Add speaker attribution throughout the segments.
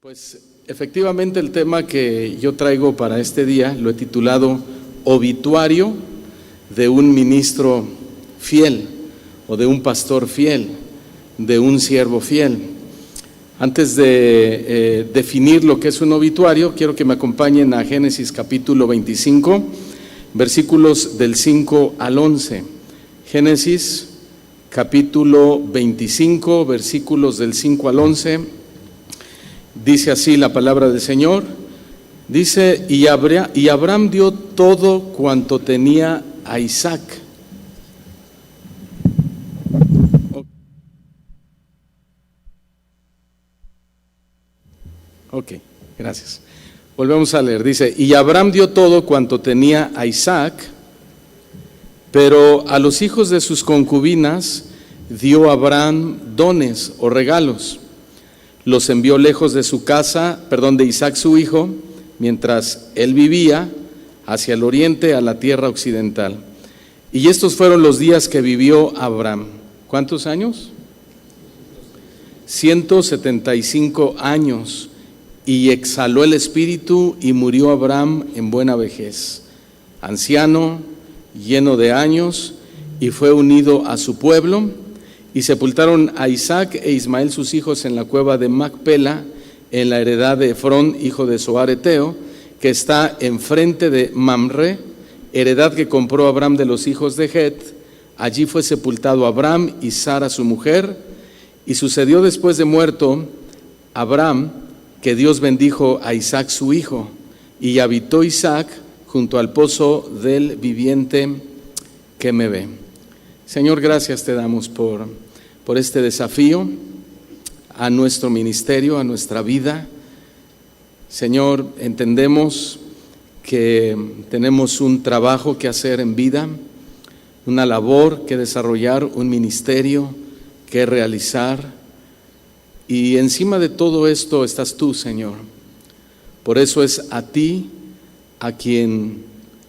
Speaker 1: Pues efectivamente el tema que yo traigo para este día lo he titulado Obituario de un ministro fiel o de un pastor fiel, de un siervo fiel. Antes de definir lo que es un obituario, quiero que me acompañen a Génesis capítulo 25, versículos del 5 al 11. Génesis capítulo 25, versículos del 5 al 11. Dice así la palabra del Señor. Dice, y Abraham dio todo cuanto tenía a Isaac. Ok, gracias. Volvemos a leer. Dice, y Abraham dio todo cuanto tenía a Isaac, pero a los hijos de sus concubinas dio Abraham dones o regalos. Los envió lejos de su casa, de Isaac su hijo, mientras él vivía hacia el oriente, a la tierra occidental. Y estos fueron los días que vivió Abraham. ¿Cuántos años? 175 años. Y exhaló el espíritu y murió Abraham en buena vejez, anciano, lleno de años, y fue unido a su pueblo. Y sepultaron a Isaac e Ismael sus hijos en la cueva de Macpela, en la heredad de Efrón, hijo de Zoar Eteo, que está enfrente de Mamre, heredad que compró Abraham de los hijos de Het. Allí fue sepultado Abraham y Sara su mujer. Y sucedió después de muerto Abraham, que Dios bendijo a Isaac su hijo, y habitó Isaac junto al pozo del viviente que me ve. Señor, gracias te damos por este desafío a nuestro ministerio, a nuestra vida. Señor, entendemos que tenemos un trabajo que hacer en vida, una labor que desarrollar, un ministerio que realizar. Y encima de todo esto estás tú, Señor. Por eso es a ti a quien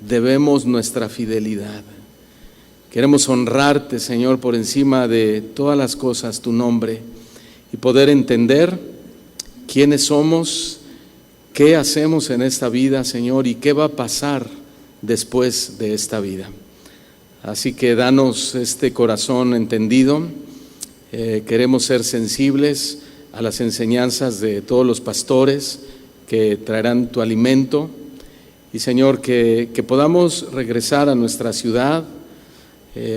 Speaker 1: debemos nuestra fidelidad. Queremos honrarte, Señor, por encima de todas las cosas, tu nombre, y poder entender quiénes somos, qué hacemos en esta vida, Señor, y qué va a pasar después de esta vida. Así que danos este corazón entendido. Queremos ser sensibles a las enseñanzas de todos los pastores que traerán tu alimento. Y, Señor, que podamos regresar a nuestra ciudad,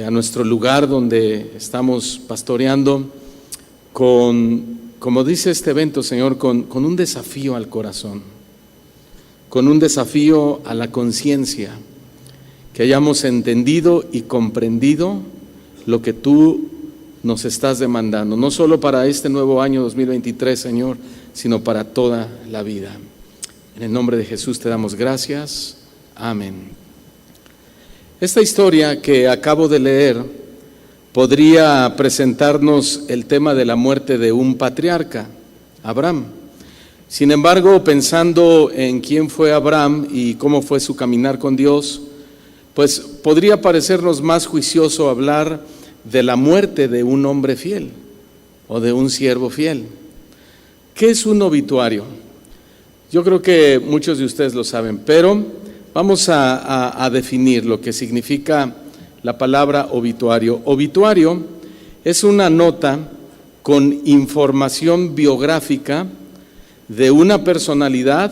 Speaker 1: a nuestro lugar donde estamos pastoreando, como dice este evento, Señor, con un desafío al corazón, con un desafío a la conciencia, que hayamos entendido y comprendido lo que tú nos estás demandando, no solo para este nuevo año 2023, Señor, sino para toda la vida. En el nombre de Jesús te damos gracias. Amén. Esta historia que acabo de leer podría presentarnos el tema de la muerte de un patriarca, Abraham. Sin embargo, pensando en quién fue Abraham y cómo fue su caminar con Dios, pues podría parecernos más juicioso hablar de la muerte de un hombre fiel o de un siervo fiel. ¿Qué es un obituario? Yo creo que muchos de ustedes lo saben, pero vamos a definir lo que significa la palabra obituario. Obituario es una nota con información biográfica de una personalidad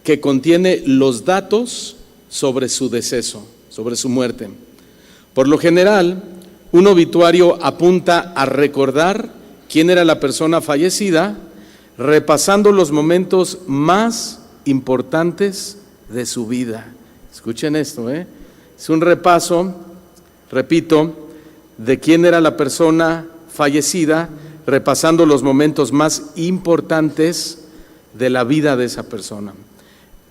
Speaker 1: que contiene los datos sobre su deceso, sobre su muerte. Por lo general, un obituario apunta a recordar quién era la persona fallecida, repasando los momentos más importantes de su vida. Escuchen esto, es un repaso, repito, de quién era la persona fallecida, repasando los momentos más importantes de la vida de esa persona.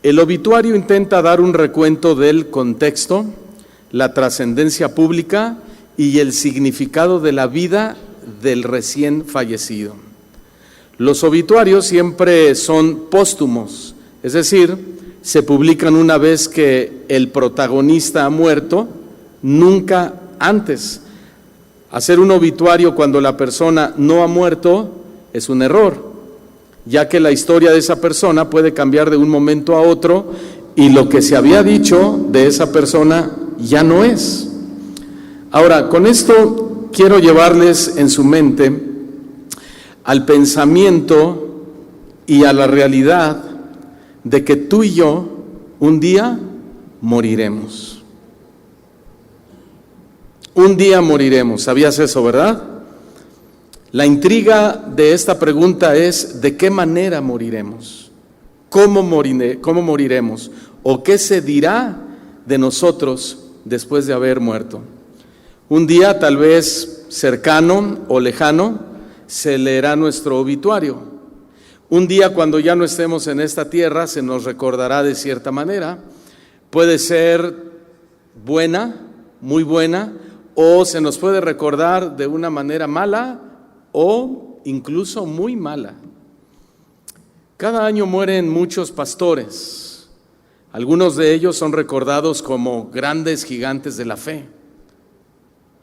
Speaker 1: El obituario intenta dar un recuento del contexto, la trascendencia pública y el significado de la vida del recién fallecido. Los obituarios siempre son póstumos, es decir, se publican una vez que el protagonista ha muerto, nunca antes. Hacer un obituario cuando la persona no ha muerto es un error. ya que la historia de esa persona puede cambiar de un momento a otro y lo que se había dicho de esa persona ya no es. Ahora, con esto quiero llevarles en su mente al pensamiento y a la realidad de que tú y yo un día moriremos. Un día moriremos. ¿Sabías eso, verdad? La intriga de esta pregunta es: ¿de qué manera moriremos? ¿Cómo moriremos? ¿O qué se dirá de nosotros después de haber muerto? Un día, tal vez cercano o lejano, se leerá nuestro obituario. Un día, cuando ya no estemos en esta tierra, se nos recordará de cierta manera. Puede ser buena, muy buena, o se nos puede recordar de una manera mala o incluso muy mala. Cada año mueren muchos pastores. Algunos de ellos son recordados como grandes gigantes de la fe,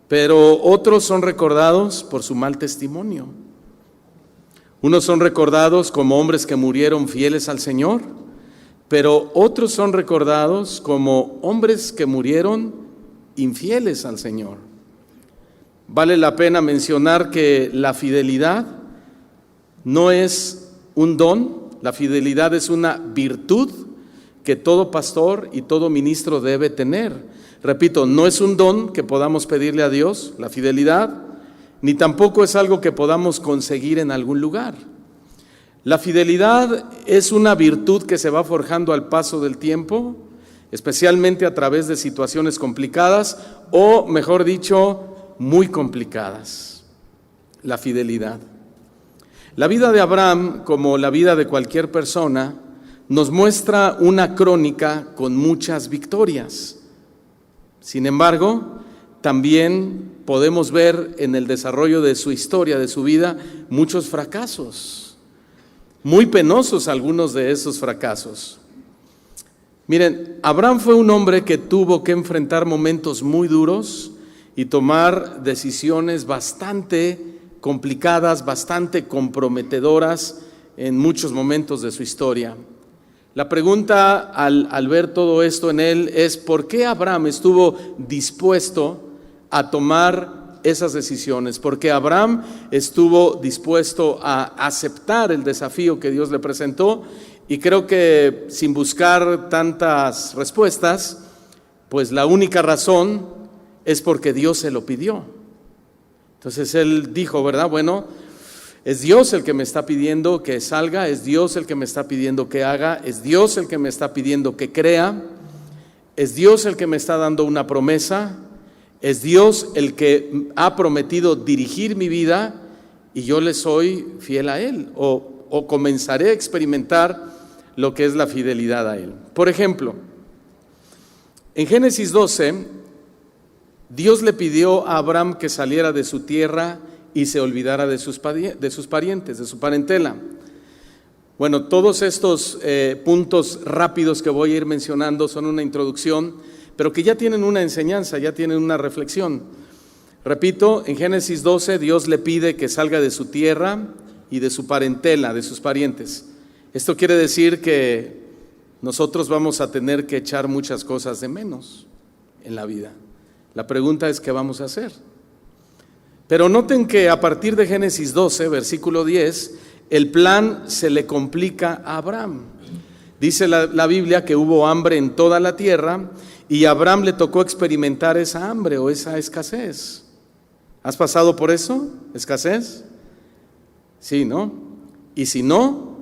Speaker 1: pero otros son recordados por su mal testimonio. Unos son recordados como hombres que murieron fieles al Señor, pero otros son recordados como hombres que murieron infieles al Señor. Vale la pena mencionar que la fidelidad no es un don, la fidelidad es una virtud que todo pastor y todo ministro debe tener. Repito, no es un don que podamos pedirle a Dios, la fidelidad, ni tampoco es algo que podamos conseguir en algún lugar. La fidelidad es una virtud que se va forjando al paso del tiempo, especialmente a través de situaciones complicadas, o mejor dicho, muy complicadas. La fidelidad. La vida de Abraham, como la vida de cualquier persona, nos muestra una crónica con muchas victorias. Sin embargo, también podemos ver en el desarrollo de su historia, de su vida, muchos fracasos, muy penosos algunos de esos fracasos. Miren, Abraham fue un hombre que tuvo que enfrentar momentos muy duros y tomar decisiones bastante complicadas, bastante comprometedoras en muchos momentos de su historia. La pregunta al ver todo esto en él es: ¿por qué Abraham estuvo dispuesto a tomar esas decisiones? ¿Por qué Abraham estuvo dispuesto a aceptar el desafío que Dios le presentó? Y creo que sin buscar tantas respuestas, pues la única razón es porque Dios se lo pidió. Entonces él dijo, ¿verdad? Bueno, es Dios el que me está pidiendo que salga, es Dios el que me está pidiendo que haga, es Dios el que me está pidiendo que crea, es Dios el que me está dando una promesa, es Dios el que ha prometido dirigir mi vida y yo le soy fiel a Él, o comenzaré a experimentar lo que es la fidelidad a Él. Por ejemplo, en Génesis 12, Dios le pidió a Abraham que saliera de su tierra y se olvidara de sus parientes, de su parentela. Bueno, todos estos puntos rápidos que voy a ir mencionando son una introducción, pero que ya tienen una enseñanza, ya tienen una reflexión. Repito, en Génesis 12 Dios le pide que salga de su tierra y de su parentela, de sus parientes. Esto quiere decir que nosotros vamos a tener que echar muchas cosas de menos en la vida. La pregunta es: ¿qué vamos a hacer? Pero noten que a partir de Génesis 12, versículo 10, el plan se le complica a Abraham. Dice la Biblia que hubo hambre en toda la tierra y a Abraham le tocó experimentar esa hambre o esa escasez. ¿Has pasado por eso? ¿Escasez? Sí, ¿no? Y si no,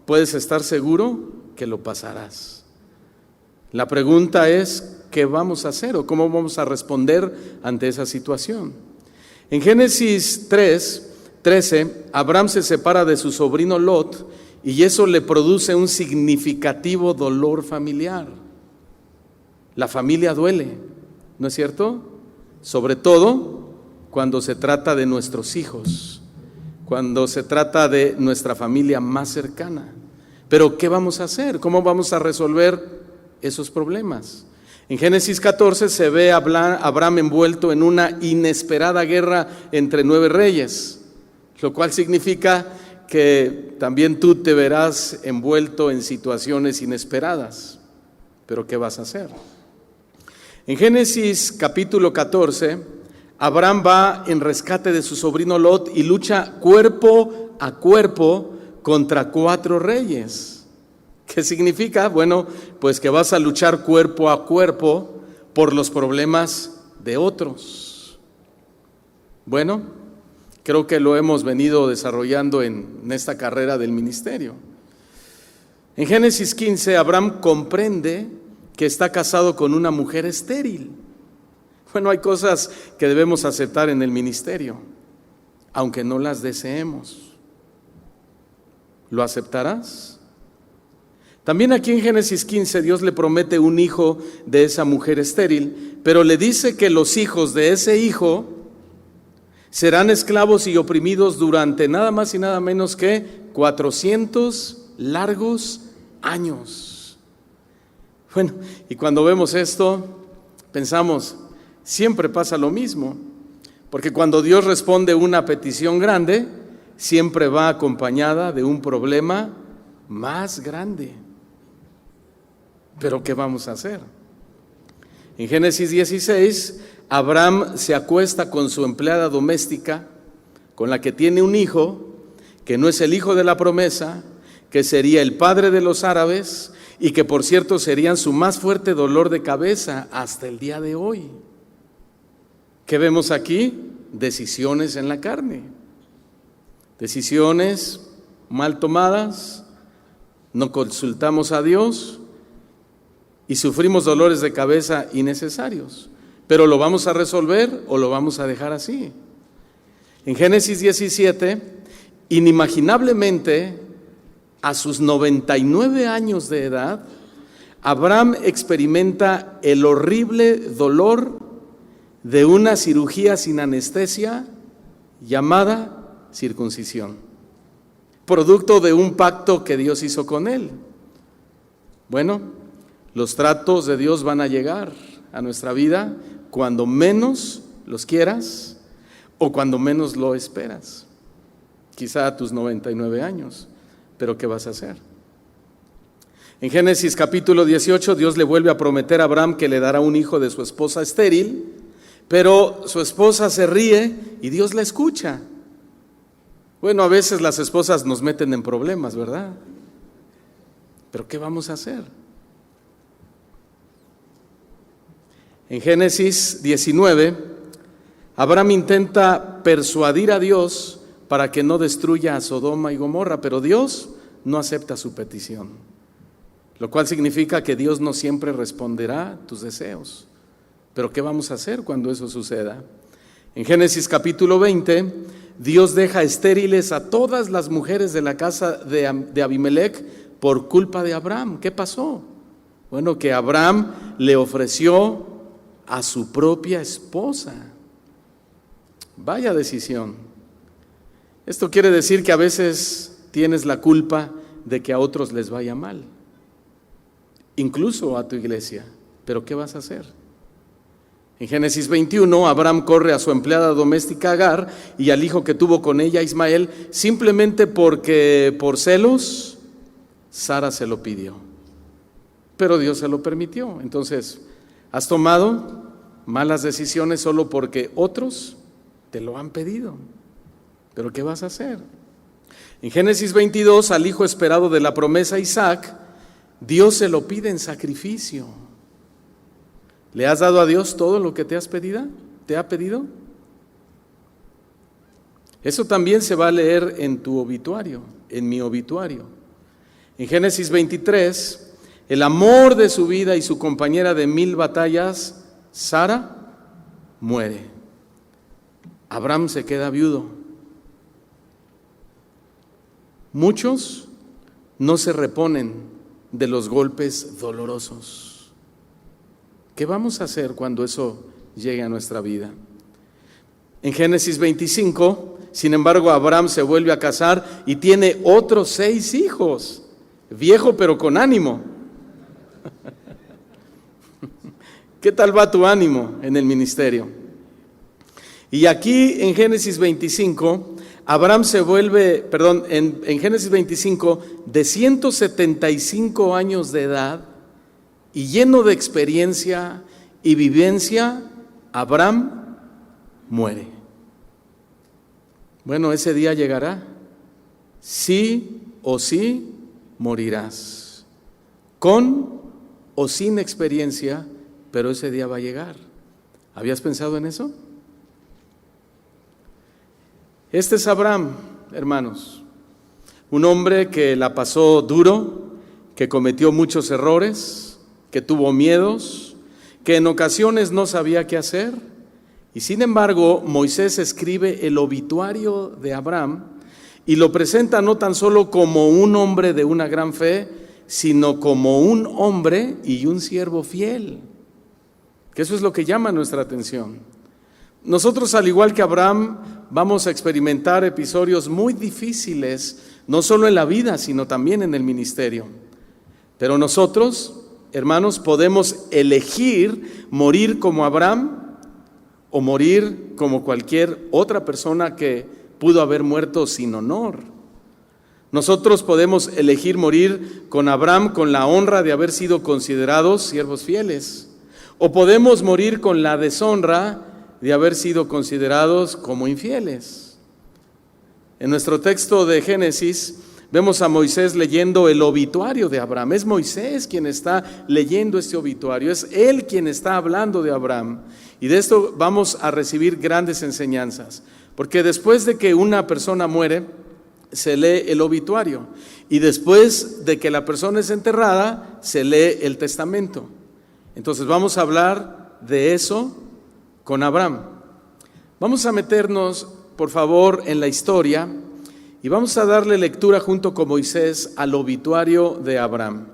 Speaker 1: puedes estar seguro que lo pasarás. La pregunta es: ¿qué vamos a hacer o cómo vamos a responder ante esa situación? En Génesis 13, Abraham se separa de su sobrino Lot y eso le produce un significativo dolor familiar. La familia duele, ¿no es cierto? Sobre todo cuando se trata de nuestros hijos, cuando se trata de nuestra familia más cercana. Pero ¿qué vamos a hacer? ¿Cómo vamos a resolver esos problemas? En Génesis 14 se ve a Abraham envuelto en una inesperada guerra entre 9 reyes, lo cual significa que también tú te verás envuelto en situaciones inesperadas. Pero ¿qué vas a hacer? En Génesis capítulo 14, Abraham va en rescate de su sobrino Lot y lucha cuerpo a cuerpo contra 4 reyes. ¿Qué significa? Bueno, pues que vas a luchar cuerpo a cuerpo por los problemas de otros. Bueno, creo que lo hemos venido desarrollando en esta carrera del ministerio. En Génesis 15, Abraham comprende que está casado con una mujer estéril. Bueno, hay cosas que debemos aceptar en el ministerio, aunque no las deseemos. ¿Lo aceptarás? También aquí en Génesis 15 Dios le promete un hijo de esa mujer estéril, pero le dice que los hijos de ese hijo serán esclavos y oprimidos durante nada más y nada menos que 400 largos años. Bueno, y cuando vemos esto, pensamos, siempre pasa lo mismo, porque cuando Dios responde una petición grande, siempre va acompañada de un problema más grande. ¿Pero qué vamos a hacer? En Génesis 16, Abraham se acuesta con su empleada doméstica, con la que tiene un hijo, que no es el hijo de la promesa, que sería el padre de los árabes y que por cierto serían su más fuerte dolor de cabeza hasta el día de hoy. ¿Qué vemos aquí? Decisiones en la carne. Decisiones mal tomadas, no consultamos a Dios y sufrimos dolores de cabeza innecesarios. Pero ¿lo vamos a resolver o lo vamos a dejar así? En Génesis 17, inimaginablemente, a sus 99 años de edad, Abraham experimenta el horrible dolor de una cirugía sin anestesia llamada circuncisión, producto de un pacto que Dios hizo con él. Bueno, los tratos de Dios van a llegar a nuestra vida cuando menos los quieras o cuando menos lo esperas. Quizá a tus 99 años, pero ¿qué vas a hacer? En Génesis capítulo 18, Dios le vuelve a prometer a Abraham que le dará un hijo de su esposa estéril, pero su esposa se ríe y Dios la escucha. Bueno, a veces las esposas nos meten en problemas, ¿verdad? Pero ¿qué vamos a hacer? En Génesis 19, Abraham intenta persuadir a Dios para que no destruya a Sodoma y Gomorra, pero Dios no acepta su petición, lo cual significa que Dios no siempre responderá a tus deseos. Pero ¿qué vamos a hacer cuando eso suceda? En Génesis capítulo 20, Dios deja estériles a todas las mujeres de la casa de Abimelec por culpa de Abraham. ¿Qué pasó? Bueno, que Abraham le ofreció a su propia esposa. Vaya decisión. Esto quiere decir que a veces tienes la culpa de que a otros les vaya mal, incluso a tu iglesia. ¿Pero qué vas a hacer? En Génesis 21, Abraham corre a su empleada doméstica Agar y al hijo que tuvo con ella, Ismael, simplemente porque por celos Sara se lo pidió. Pero Dios se lo permitió. Entonces, has tomado malas decisiones solo porque otros te lo han pedido. ¿Pero qué vas a hacer? En Génesis 22, al hijo esperado de la promesa, Isaac, Dios se lo pide en sacrificio. ¿Le has dado a Dios todo lo que te ha pedido? Eso también se va a leer en tu obituario, en mi obituario. En Génesis 23, el amor de su vida y su compañera de 1000 batallas, Sara, muere. Abraham se queda viudo. Muchos no se reponen de los golpes dolorosos. ¿Qué vamos a hacer cuando eso llegue a nuestra vida? En Génesis 25, sin embargo, Abraham se vuelve a casar y tiene otros 6 hijos, viejo pero con ánimo. ¿Qué tal va tu ánimo en el ministerio? Y aquí en Génesis 25, Abraham se vuelve, en Génesis 25, de 175 años de edad y lleno de experiencia y vivencia, Abraham muere. Bueno, ese día llegará. Sí o sí morirás. Con o sin experiencia, pero ese día va a llegar. ¿Habías pensado en eso? Este es Abraham, hermanos, un hombre que la pasó duro, que cometió muchos errores, que tuvo miedos, que en ocasiones no sabía qué hacer, y sin embargo Moisés escribe el obituario de Abraham y lo presenta no tan solo como un hombre de una gran fe, sino como un hombre y un siervo fiel, que eso es lo que llama nuestra atención. Nosotros, al igual que Abraham, vamos a experimentar episodios muy difíciles, no solo en la vida, sino también en el ministerio. Pero nosotros, hermanos, podemos elegir morir como Abraham o morir como cualquier otra persona que pudo haber muerto sin honor. Nosotros podemos elegir morir con Abraham con la honra de haber sido considerados siervos fieles, o podemos morir con la deshonra de haber sido considerados como infieles. En nuestro texto de Génesis vemos a Moisés leyendo el obituario de Abraham. Es Moisés quien está leyendo este obituario, es él quien está hablando de Abraham. Y de esto vamos a recibir grandes enseñanzas, porque después de que una persona muere, se lee el obituario, y después de que la persona es enterrada, se lee el testamento. Entonces vamos a hablar de eso con Abraham. Vamos a meternos, por favor, en la historia y vamos a darle lectura junto con Moisés al obituario de Abraham.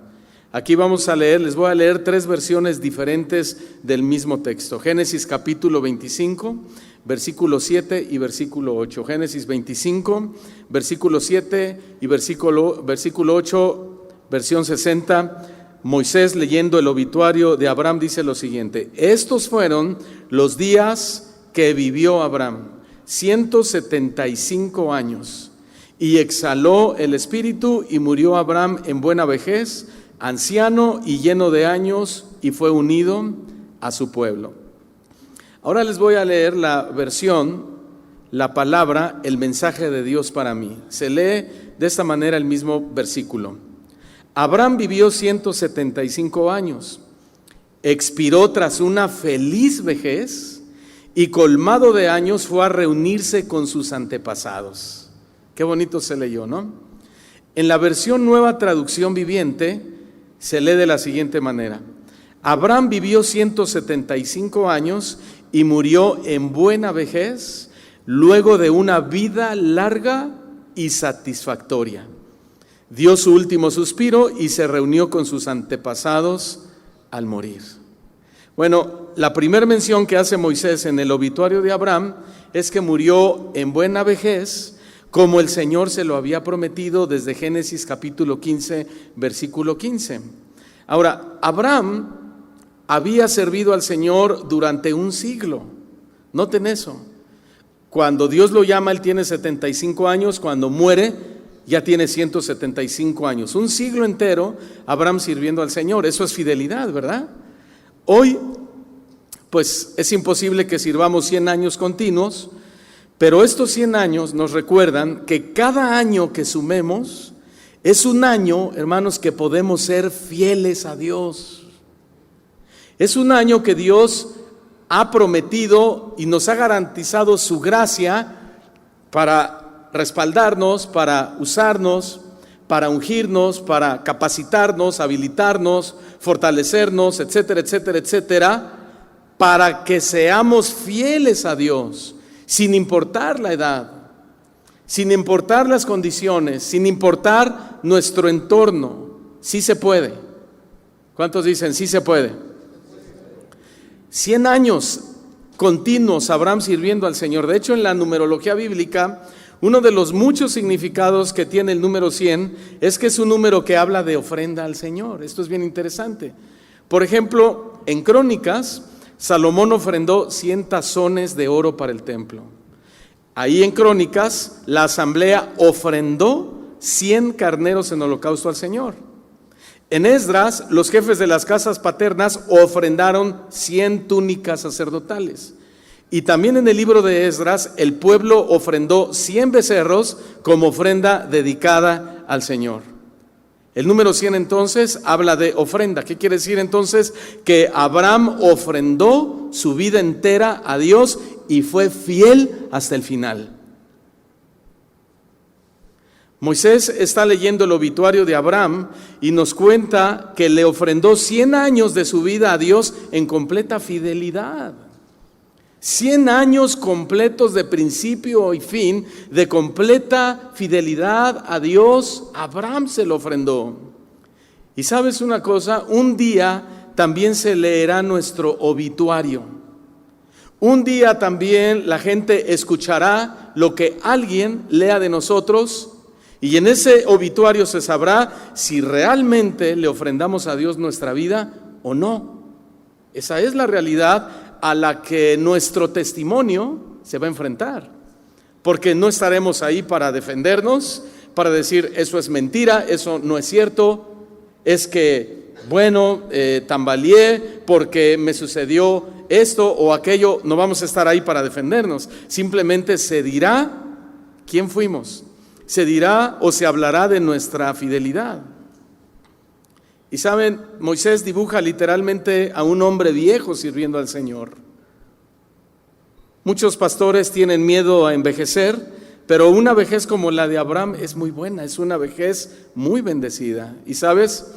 Speaker 1: Aquí vamos a leer, les voy a leer 3 versiones diferentes del mismo texto. Génesis capítulo 25, versículo 7 y versículo 8. Génesis 25, versículo 7 y versículo 8, versión 60. Moisés, leyendo el obituario de Abraham, dice lo siguiente: estos fueron los días que vivió Abraham, 175 años, y exhaló el espíritu y murió Abraham en buena vejez, anciano y lleno de años, y fue unido a su pueblo. Ahora les voy a leer la versión, la palabra, el mensaje de Dios para mí. Se lee de esta manera el mismo versículo. Abraham vivió 175 años, expiró tras una feliz vejez y colmado de años fue a reunirse con sus antepasados. Qué bonito se leyó, ¿no? En la versión Nueva Traducción Viviente se lee de la siguiente manera: Abraham vivió 175 años y murió en buena vejez, luego de una vida larga y satisfactoria. Dio su último suspiro y se reunió con sus antepasados al morir. Bueno, la primera mención que hace Moisés en el obituario de Abraham es que murió en buena vejez, como el Señor se lo había prometido desde Génesis capítulo 15, versículo 15. Ahora, Abraham había servido al Señor durante un siglo. Noten eso. Cuando Dios lo llama, él tiene 75 años, cuando muere, ya tiene 175 años. Un siglo entero Abraham sirviendo al Señor. Eso es fidelidad, ¿verdad? Hoy, pues es imposible que sirvamos 100 años continuos, pero estos 100 años nos recuerdan que cada año que sumemos es un año, hermanos, que podemos ser fieles a Dios. Es un año que Dios ha prometido y nos ha garantizado su gracia para respaldarnos, para usarnos, para ungirnos, para capacitarnos, habilitarnos, fortalecernos, etcétera, etcétera, etcétera, para que seamos fieles a Dios, sin importar la edad, sin importar las condiciones, sin importar nuestro entorno. Sí se puede. ¿Cuántos dicen sí se puede? 100 años continuos Abraham sirviendo al Señor. De hecho, en la numerología bíblica, uno de los muchos significados que tiene el número 100 es que es un número que habla de ofrenda al Señor. Esto es bien interesante. Por ejemplo, en Crónicas, Salomón ofrendó 100 tazones de oro para el templo. Ahí en Crónicas, la asamblea ofrendó 100 carneros en holocausto al Señor. En Esdras, los jefes de las casas paternas ofrendaron 100 túnicas sacerdotales. Y también en el libro de Esdras, el pueblo ofrendó 100 becerros como ofrenda dedicada al Señor. El número 100 entonces habla de ofrenda. ¿Qué quiere decir entonces? Que Abraham ofrendó su vida entera a Dios y fue fiel hasta el final. Moisés está leyendo el obituario de Abraham y nos cuenta que le ofrendó 100 años de su vida a Dios en completa fidelidad. 100 años completos de principio y fin, de completa fidelidad a Dios, Abraham se lo ofrendó. Y sabes una cosa, un día también se leerá nuestro obituario. Un día también la gente escuchará lo que alguien lea de nosotros, y en ese obituario se sabrá si realmente le ofrendamos a Dios nuestra vida o no. Esa es la realidad a la que nuestro testimonio se va a enfrentar, porque no estaremos ahí para defendernos, para decir eso es mentira, eso no es cierto, es que bueno, tambaleé porque me sucedió esto o aquello. No vamos a estar ahí para defendernos, simplemente se dirá quién fuimos, se dirá o se hablará de nuestra fidelidad. Y saben, Moisés dibuja literalmente a un hombre viejo sirviendo al Señor. Muchos pastores tienen miedo a envejecer, pero una vejez como la de Abraham es muy buena, es una vejez muy bendecida. Y sabes,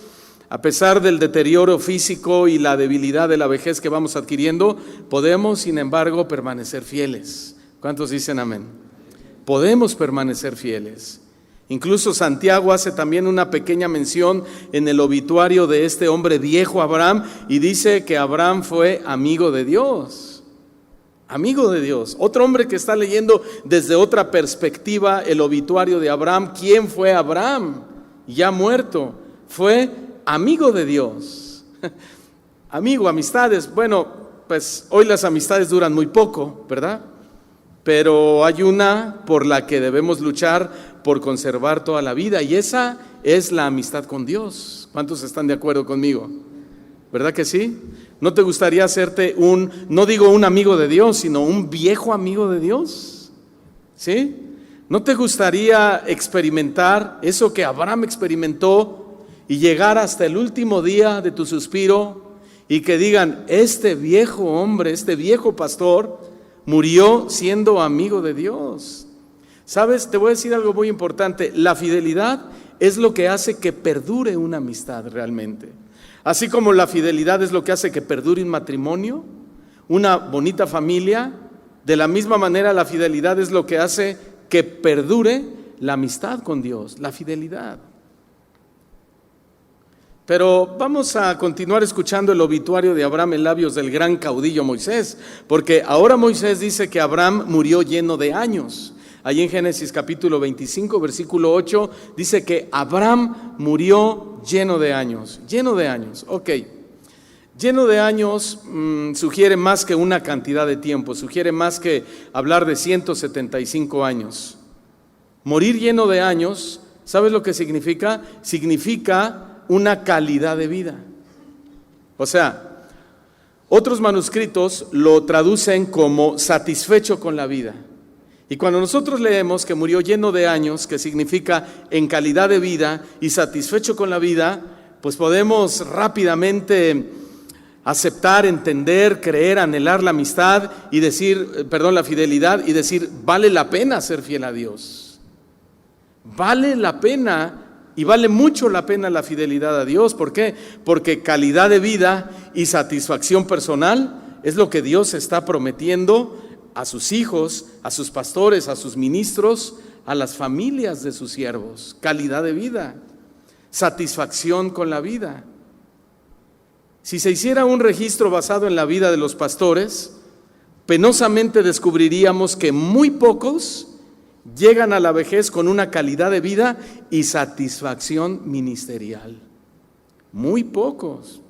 Speaker 1: a pesar del deterioro físico y la debilidad de la vejez que vamos adquiriendo, podemos, sin embargo, permanecer fieles. ¿Cuántos dicen amén? Podemos permanecer fieles. Incluso Santiago hace también una pequeña mención en el obituario de este hombre viejo Abraham y dice que Abraham fue amigo de Dios. Amigo de Dios. Otro hombre que está leyendo desde otra perspectiva el obituario de Abraham. ¿Quién fue Abraham? Ya muerto. Fue amigo de Dios. Amigo, amistades. Bueno, pues hoy las amistades duran muy poco, ¿verdad? Pero hay una por la que debemos luchar por conservar toda la vida, y esa es la amistad con Dios. ¿Cuántos están de acuerdo conmigo? ¿Verdad que sí? ¿No te gustaría hacerte no digo un amigo de Dios, sino un viejo amigo de Dios? ¿Sí? ¿No te gustaría experimentar eso que Abraham experimentó y llegar hasta el último día de tu suspiro y que digan, este viejo hombre, este viejo pastor murió siendo amigo de Dios? ¿Sabes? Te voy a decir algo muy importante. La fidelidad es lo que hace que perdure una amistad realmente. Así como la fidelidad es lo que hace que perdure un matrimonio, una bonita familia, de la misma manera la fidelidad es lo que hace que perdure la amistad con Dios, la fidelidad. Pero vamos a continuar escuchando el obituario de Abraham en labios del gran caudillo Moisés, porque ahora Moisés dice que Abraham murió lleno de años. Allí en Génesis capítulo 25, versículo 8, dice que Abraham murió lleno de años. Lleno de años, ok. Lleno de años sugiere más que una cantidad de tiempo, sugiere más que hablar de 175 años. Morir lleno de años, ¿sabes lo que significa? Significa una calidad de vida. O sea, otros manuscritos lo traducen como satisfecho con la vida. Y cuando nosotros leemos que murió lleno de años, que significa en calidad de vida y satisfecho con la vida, pues podemos rápidamente aceptar, entender, creer, anhelar la amistad y decir, la fidelidad y decir, vale la pena ser fiel a Dios. Vale la pena y vale mucho la pena la fidelidad a Dios. ¿Por qué? Porque calidad de vida y satisfacción personal es lo que Dios está prometiendo a sus hijos, a sus pastores, a sus ministros, a las familias de sus siervos. Calidad de vida, satisfacción con la vida. Si se hiciera un registro basado en la vida de los pastores, penosamente descubriríamos que muy pocos llegan a la vejez con una calidad de vida y satisfacción ministerial. Muy pocos,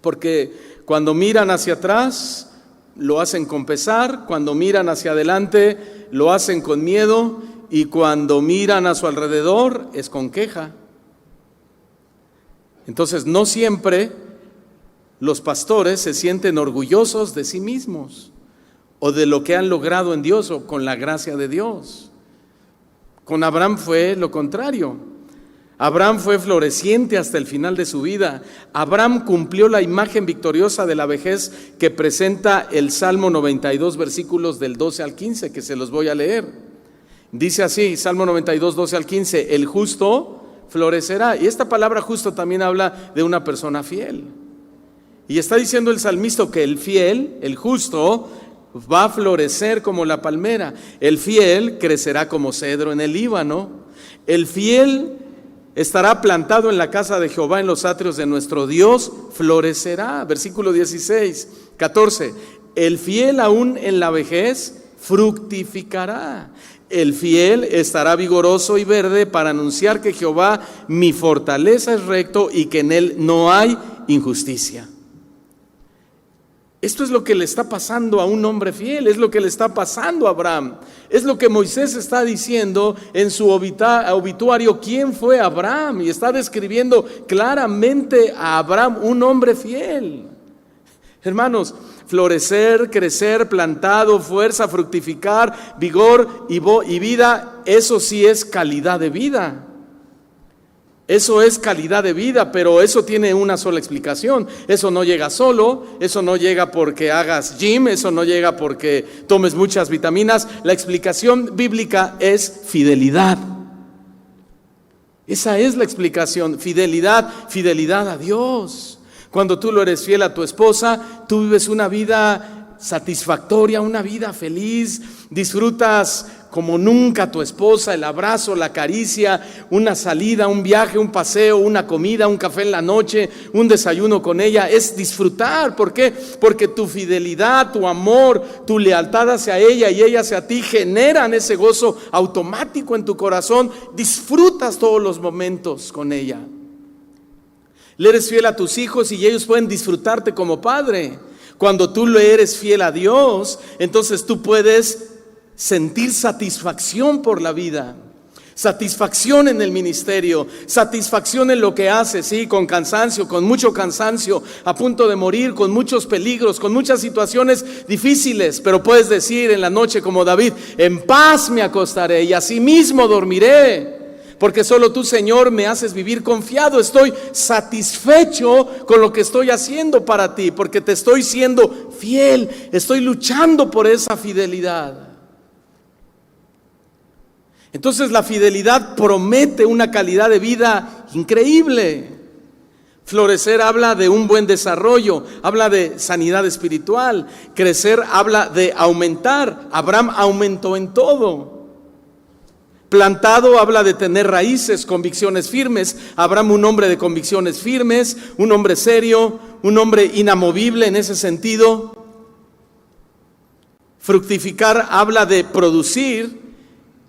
Speaker 1: porque cuando miran hacia atrás, lo hacen con pesar, cuando miran hacia adelante lo hacen con miedo y cuando miran a su alrededor es con queja. Entonces no siempre los pastores se sienten orgullosos de sí mismos o de lo que han logrado en Dios o con la gracia de Dios. Con Abraham fue lo contrario. Abraham fue floreciente hasta el final de su vida. Abraham cumplió la imagen victoriosa de la vejez que presenta el Salmo 92, versículos del 12 al 15, que se los voy a leer. Dice así, Salmo 92, 12 al 15, el justo florecerá. Y esta palabra justo también habla de una persona fiel. Y está diciendo el salmista que el fiel, el justo, va a florecer como la palmera. El fiel crecerá como cedro en el Líbano. El fiel estará plantado en la casa de Jehová, en los atrios de nuestro Dios, florecerá. Versículo 16, 14. El fiel aún en la vejez fructificará. El fiel estará vigoroso y verde para anunciar que Jehová, mi fortaleza, es recto y que en él no hay injusticia. Esto es lo que le está pasando a un hombre fiel, es lo que le está pasando a Abraham. Es lo que Moisés está diciendo en su obituario, ¿quién fue Abraham? Y está describiendo claramente a Abraham, un hombre fiel. Hermanos, florecer, crecer, plantado, fuerza, fructificar, vigor y vida, eso sí es calidad de vida. Eso es calidad de vida, pero eso tiene una sola explicación. Eso no llega solo, eso no llega porque hagas gym, eso no llega porque tomes muchas vitaminas. La explicación bíblica es fidelidad. Esa es la explicación, fidelidad a Dios. Cuando tú lo eres fiel a tu esposa, tú vives una vida satisfactoria, una vida feliz, disfrutas como nunca a tu esposa, el abrazo, la caricia, una salida, un viaje, un paseo, una comida, un café en la noche, un desayuno con ella, es disfrutar. ¿Por qué? Porque tu fidelidad, tu amor, tu lealtad hacia ella y ella hacia ti generan ese gozo automático en tu corazón, disfrutas todos los momentos con ella. Le eres fiel a tus hijos y ellos pueden disfrutarte como padre. Cuando tú le eres fiel a Dios, entonces tú puedes sentir satisfacción por la vida, satisfacción en el ministerio, satisfacción en lo que haces, sí, con cansancio, con mucho cansancio, a punto de morir, con muchos peligros, con muchas situaciones difíciles, pero puedes decir en la noche como David, en paz me acostaré y asimismo dormiré. Porque solo tú, Señor, me haces vivir confiado. Estoy satisfecho con lo que estoy haciendo para ti, porque te estoy siendo fiel. Estoy luchando por esa fidelidad. Entonces la fidelidad promete una calidad de vida increíble. Florecer habla de un buen desarrollo, habla de sanidad espiritual. Crecer habla de aumentar. Abraham aumentó en todo. Plantado habla de tener raíces, convicciones firmes. Abraham, un hombre de convicciones firmes, un hombre serio, un hombre inamovible en ese sentido. Fructificar habla de producir.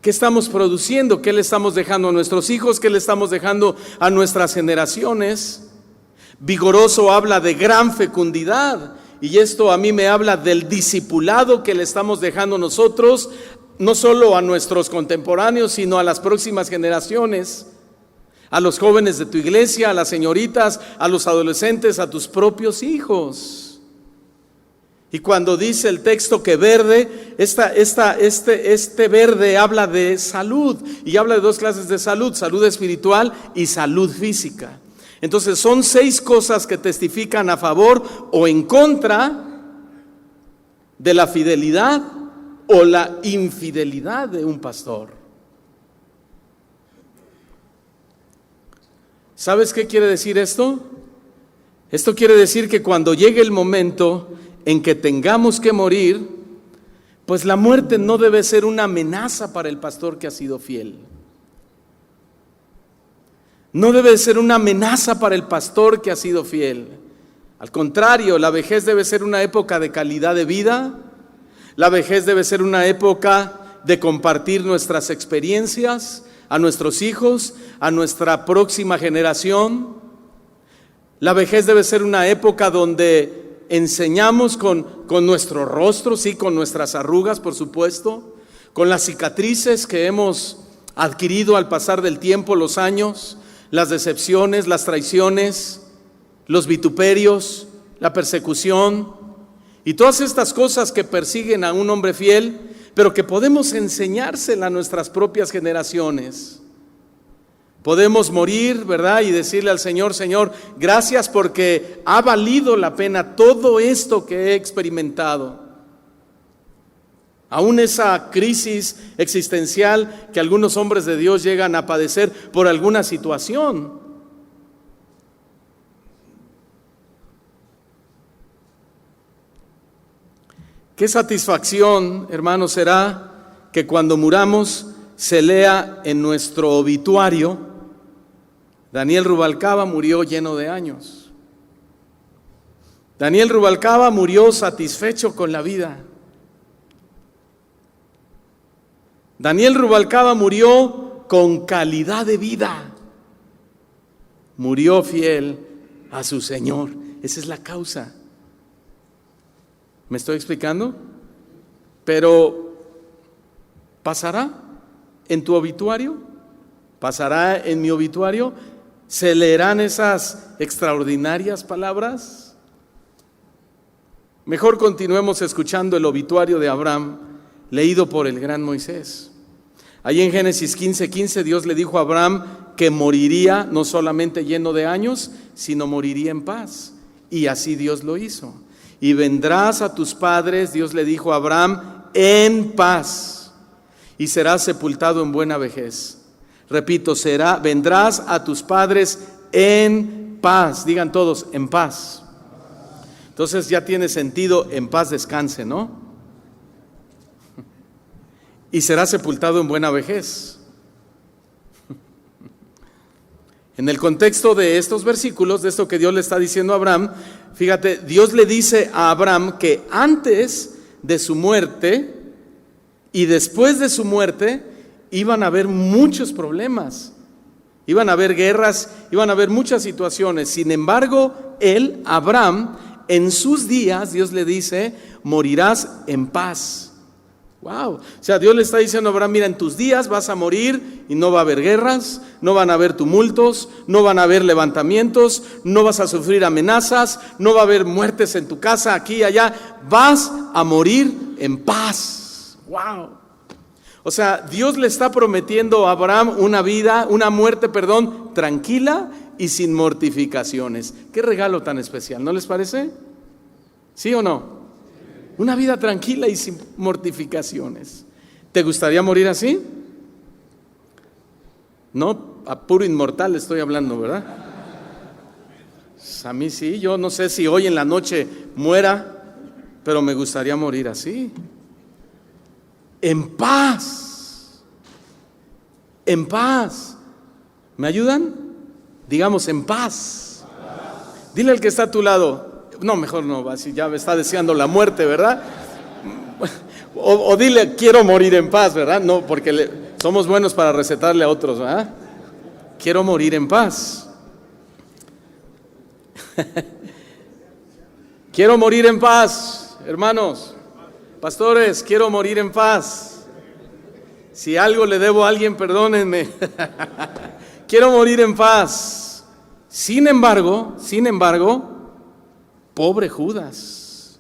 Speaker 1: ¿Qué estamos produciendo? ¿Qué le estamos dejando a nuestros hijos? ¿Qué le estamos dejando a nuestras generaciones? Vigoroso habla de gran fecundidad. Y esto a mí me habla del discipulado que le estamos dejando nosotros, no solo a nuestros contemporáneos, sino a las próximas generaciones, a los jóvenes de tu iglesia, a las señoritas, a los adolescentes, a tus propios hijos. Y cuando dice el texto que verde, este verde habla de salud, y habla de dos clases de salud, salud espiritual y salud física. Entonces son 6 cosas que testifican a favor o en contra de la fidelidad o la infidelidad de un pastor. ¿Sabes qué quiere decir esto? Esto quiere decir que cuando llegue el momento en que tengamos que morir, pues la muerte no debe ser una amenaza para el pastor que ha sido fiel. No debe ser una amenaza para el pastor que ha sido fiel. Al contrario, la vejez debe ser una época de calidad de vida. La vejez debe ser una época de compartir nuestras experiencias a nuestros hijos, a nuestra próxima generación. La vejez debe ser una época donde enseñamos con nuestro rostro, sí, con nuestras arrugas, por supuesto, con las cicatrices que hemos adquirido al pasar del tiempo, los años, las decepciones, las traiciones, los vituperios, la persecución y todas estas cosas que persiguen a un hombre fiel, pero que podemos enseñársela a nuestras propias generaciones. Podemos morir, ¿verdad? Y decirle al Señor: Señor, gracias porque ha valido la pena todo esto que he experimentado. Aún esa crisis existencial que algunos hombres de Dios llegan a padecer por alguna situación. Qué satisfacción, hermanos, será que cuando muramos se lea en nuestro obituario: Daniel Rubalcaba murió lleno de años. Daniel Rubalcaba murió satisfecho con la vida. Daniel Rubalcaba murió con calidad de vida. Murió fiel a su Señor. Esa es la causa. ¿Me estoy explicando? Pero ¿pasará en tu obituario? ¿Pasará en mi obituario? ¿Se leerán esas extraordinarias palabras? Mejor continuemos escuchando el obituario de Abraham, leído por el gran Moisés. Allí en Génesis 15:15 Dios le dijo a Abraham que moriría no solamente lleno de años, sino moriría en paz. Y así Dios lo hizo. Y vendrás a tus padres, Dios le dijo a Abraham, en paz, y serás sepultado en buena vejez. Repito, vendrás a tus padres en paz. Digan todos, en paz. Entonces ya tiene sentido: en paz descanse, ¿no? Y será sepultado en buena vejez. En el contexto de estos versículos, de esto que Dios le está diciendo a Abraham, fíjate, Dios le dice a Abraham que antes de su muerte y después de su muerte iban a haber muchos problemas, iban a haber guerras, iban a haber muchas situaciones. Sin embargo, él, Abraham, en sus días, Dios le dice: morirás en paz. Wow. O sea, Dios le está diciendo a Abraham: mira, en tus días vas a morir y no va a haber guerras, no van a haber tumultos, no van a haber levantamientos, no vas a sufrir amenazas, no va a haber muertes en tu casa, aquí y allá. Vas a morir en paz. Wow. O sea, Dios le está prometiendo a Abraham una muerte, tranquila y sin mortificaciones. Qué regalo tan especial, ¿no les parece? ¿Sí o no? Una vida tranquila y sin mortificaciones. ¿Te gustaría morir así? No, a puro inmortal estoy hablando, ¿verdad? A mí sí, yo no sé si hoy en la noche muera, pero me gustaría morir así. En paz. En paz. ¿Me ayudan? Digamos, en paz. Dile al que está a tu lado: no, mejor no, así ya me está deseando la muerte, ¿verdad? O dile: quiero morir en paz, ¿verdad? No, porque somos buenos para recetarle a otros, ¿verdad? Quiero morir en paz. Quiero morir en paz, hermanos, pastores, quiero morir en paz. Si algo le debo a alguien, perdónenme. Quiero morir en paz. Sin embargo, pobre Judas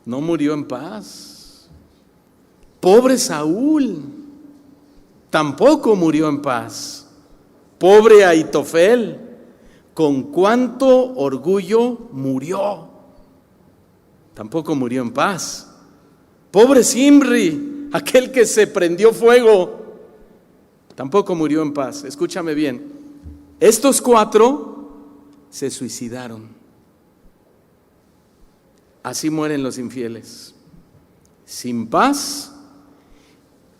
Speaker 1: no murió en paz. Pobre Saúl tampoco murió en paz. Pobre Ahitofel, con cuánto orgullo murió. Tampoco murió en paz. Pobre Zimri, aquel que se prendió fuego, tampoco murió en paz. Escúchame bien, estos 4 se suicidaron. Así mueren los infieles, sin paz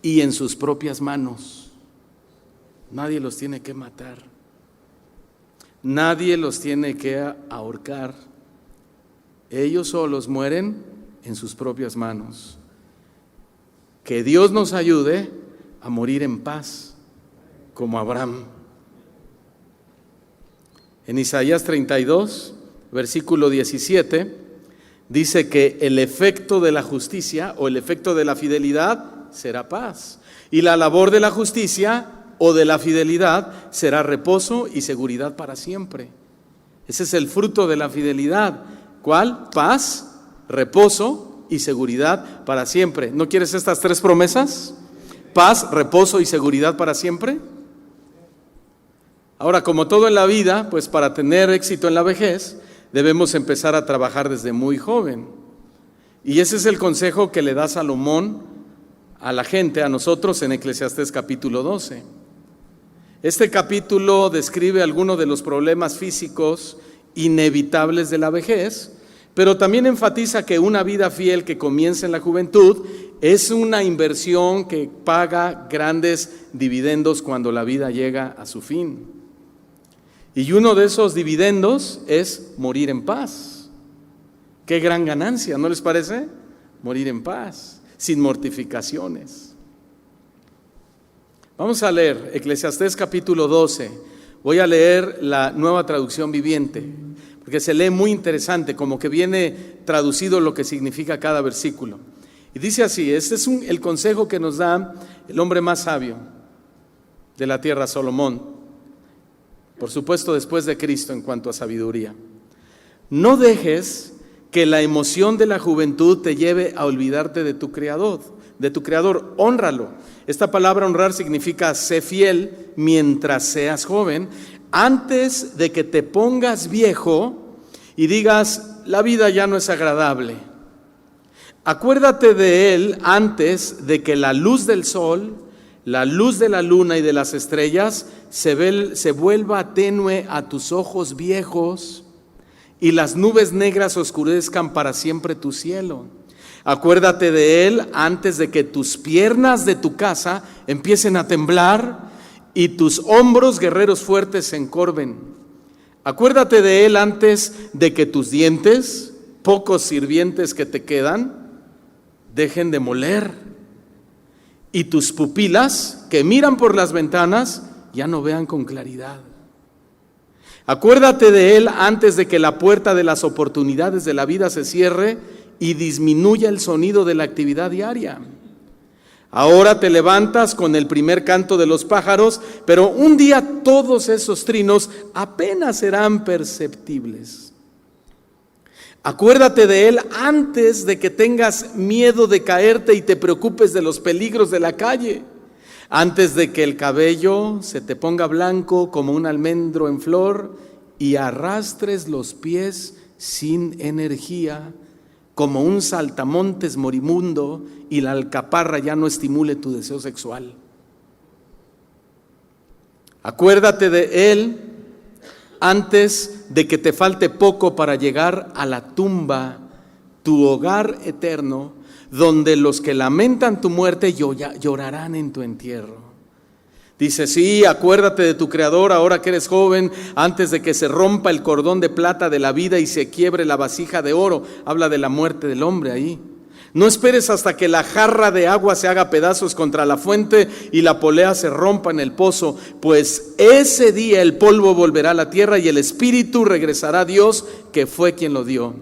Speaker 1: y en sus propias manos. Nadie los tiene que matar, nadie los tiene que ahorcar. Ellos solos mueren en sus propias manos. Que Dios nos ayude a morir en paz, como Abraham. En Isaías 32, versículo 17, dice que el efecto de la justicia o el efecto de la fidelidad será paz. Y la labor de la justicia o de la fidelidad será reposo y seguridad para siempre. Ese es el fruto de la fidelidad. ¿Cuál? Paz, reposo y seguridad para siempre. ¿No quieres estas tres promesas? Paz, reposo y seguridad para siempre. Ahora, como todo en la vida, pues para tener éxito en la vejez, debemos empezar a trabajar desde muy joven. Y ese es el consejo que le da Salomón a la gente, a nosotros, en Eclesiastés capítulo 12. Este capítulo describe algunos de los problemas físicos inevitables de la vejez, pero también enfatiza que una vida fiel que comienza en la juventud es una inversión que paga grandes dividendos cuando la vida llega a su fin. Y uno de esos dividendos es morir en paz. Qué gran ganancia, ¿no les parece? Morir en paz, sin mortificaciones. Vamos a leer Eclesiastés capítulo 12. Voy a leer la Nueva Traducción Viviente, porque se lee muy interesante, como que viene traducido lo que significa cada versículo. Y dice así, este es el consejo que nos da el hombre más sabio de la tierra, Salomón, por supuesto después de Cristo en cuanto a sabiduría. No dejes que la emoción de la juventud te lleve a olvidarte de tu Creador, hónralo. Esta palabra honrar significa sé fiel mientras seas joven, antes de que te pongas viejo y digas, la vida ya no es agradable. Acuérdate de él antes de que la luz del sol, la luz de la luna y de las estrellas se vuelva tenue a tus ojos viejos y las nubes negras oscurezcan para siempre tu cielo. Acuérdate de él antes de que tus piernas de tu casa empiecen a temblar y tus hombros guerreros fuertes se encorven. Acuérdate de él antes de que tus dientes, pocos sirvientes que te quedan, dejen de moler y tus pupilas que miran por las ventanas ya no vean con claridad. Acuérdate de él antes de que la puerta de las oportunidades de la vida se cierre y disminuya el sonido de la actividad diaria. Ahora te levantas con el primer canto de los pájaros, pero un día todos esos trinos apenas serán perceptibles. Acuérdate de él antes de que tengas miedo de caerte y te preocupes de los peligros de la calle, antes de que el cabello se te ponga blanco como un almendro en flor y arrastres los pies sin energía, como un saltamontes moribundo y la alcaparra ya no estimule tu deseo sexual. Acuérdate de él antes de que te falte poco para llegar a la tumba, tu hogar eterno, donde los que lamentan tu muerte llorarán en tu entierro. Dice, sí, acuérdate de tu Creador ahora que eres joven, antes de que se rompa el cordón de plata de la vida y se quiebre la vasija de oro. Habla de la muerte del hombre ahí. No esperes hasta que la jarra de agua se haga pedazos contra la fuente y la polea se rompa en el pozo, pues ese día el polvo volverá a la tierra y el espíritu regresará a Dios, que fue quien lo dio.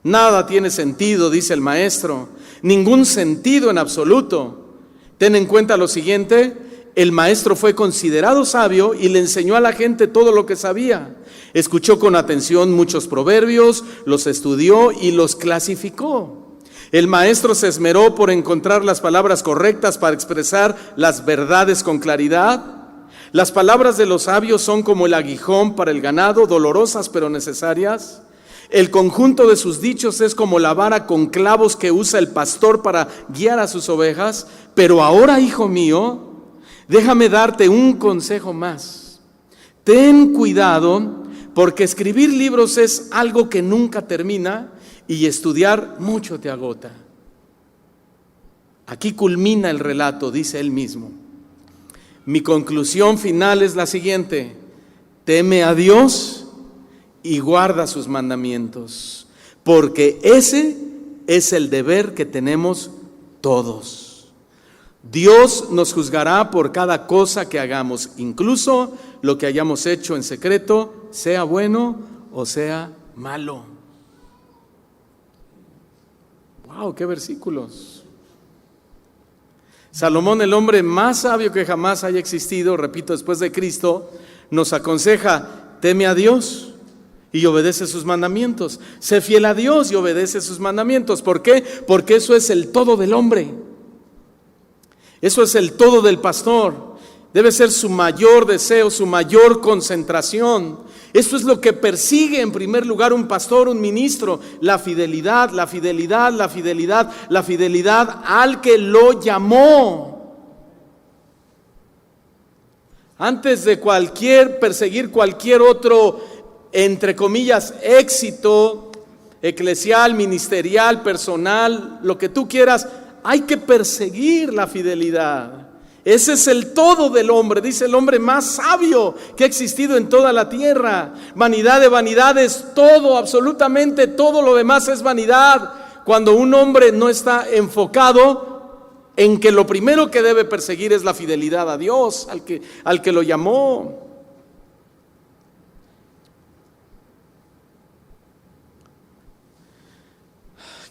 Speaker 1: Nada tiene sentido, dice el maestro, ningún sentido en absoluto. Ten en cuenta lo siguiente: el maestro fue considerado sabio y le enseñó a la gente todo lo que sabía. Escuchó con atención muchos proverbios, los estudió y los clasificó. El maestro se esmeró por encontrar las palabras correctas para expresar las verdades con claridad. Las palabras de los sabios son como el aguijón para el ganado, dolorosas pero necesarias. El conjunto de sus dichos es como la vara con clavos que usa el pastor para guiar a sus ovejas. Pero ahora, hijo mío, déjame darte un consejo más. Ten cuidado, porque escribir libros es algo que nunca termina y estudiar mucho te agota. Aquí culmina el relato, dice él mismo. Mi conclusión final es la siguiente: teme a Dios y guarda sus mandamientos, porque ese es el deber que tenemos todos. Dios nos juzgará por cada cosa que hagamos, incluso lo que hayamos hecho en secreto, sea bueno o sea malo. ¡Wow! ¡Qué versículos! Salomón, el hombre más sabio que jamás haya existido, repito, después de Cristo, nos aconseja: teme a Dios y obedece sus mandamientos. Sé fiel a Dios y obedece sus mandamientos. ¿Por qué? Porque eso es el todo del hombre. Eso es el todo del pastor. Debe ser su mayor deseo, su mayor concentración. Esto es lo que persigue en primer lugar un pastor, un ministro: la fidelidad, la fidelidad, la fidelidad, la fidelidad al que lo llamó. Antes de perseguir cualquier otro, entre comillas, éxito eclesial, ministerial, personal, lo que tú quieras, hay que perseguir la fidelidad. Ese es el todo del hombre, dice el hombre más sabio que ha existido en toda la tierra. Vanidad de vanidades, todo, absolutamente todo lo demás es vanidad. Cuando un hombre no está enfocado en que lo primero que debe perseguir es la fidelidad a Dios, al que lo llamó.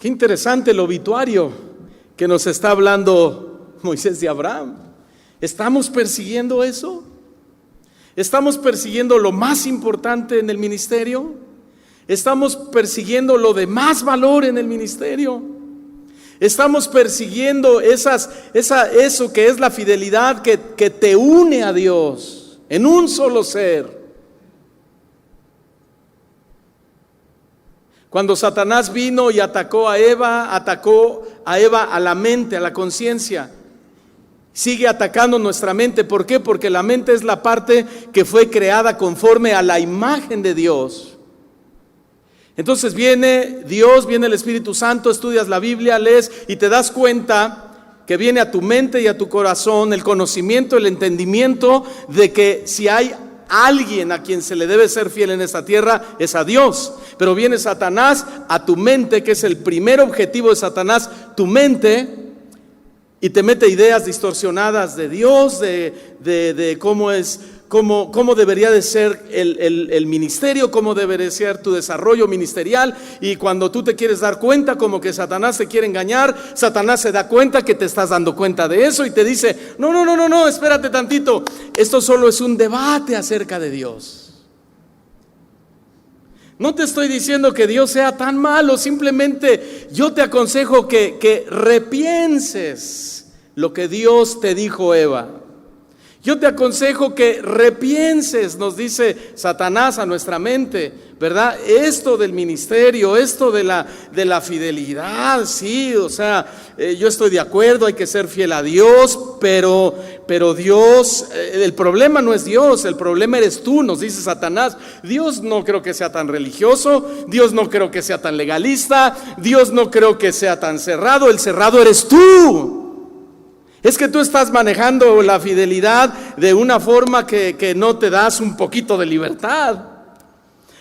Speaker 1: Qué interesante el obituario que nos está hablando Moisés de Abraham. ¿Estamos persiguiendo eso? ¿Estamos persiguiendo lo más importante en el ministerio? ¿Estamos persiguiendo lo de más valor en el ministerio? ¿Estamos persiguiendo eso que es la fidelidad que te une a Dios en un solo ser? Cuando Satanás vino y atacó a Eva a la mente, a la conciencia. Sigue atacando nuestra mente. ¿Por qué? Porque la mente es la parte que fue creada conforme a la imagen de Dios. Entonces viene Dios, viene el Espíritu Santo, estudias la Biblia, lees y te das cuenta que viene a tu mente y a tu corazón el conocimiento, el entendimiento de que si hay alguien a quien se le debe ser fiel en esta tierra, es a Dios. Pero viene Satanás a tu mente, que es el primer objetivo de Satanás, tu mente, y te mete ideas distorsionadas de Dios, de cómo debería de ser el ministerio, cómo debería ser tu desarrollo ministerial. Y cuando tú te quieres dar cuenta, como que Satanás te quiere engañar, Satanás se da cuenta que te estás dando cuenta de eso y te dice: no, espérate tantito, esto solo es un debate acerca de Dios. No te estoy diciendo que Dios sea tan malo, simplemente yo te aconsejo que repienses lo que Dios te dijo, Eva. Yo te aconsejo que repienses, nos dice Satanás a nuestra mente, ¿verdad? Esto del ministerio, esto de la fidelidad, sí, o sea, yo estoy de acuerdo, hay que ser fiel a Dios, pero Dios, el problema no es Dios, el problema eres tú, nos dice Satanás. Dios no creo que sea tan religioso, Dios no creo que sea tan legalista, Dios no creo que sea tan cerrado, el cerrado eres tú. Es que tú estás manejando la fidelidad de una forma que no te das un poquito de libertad.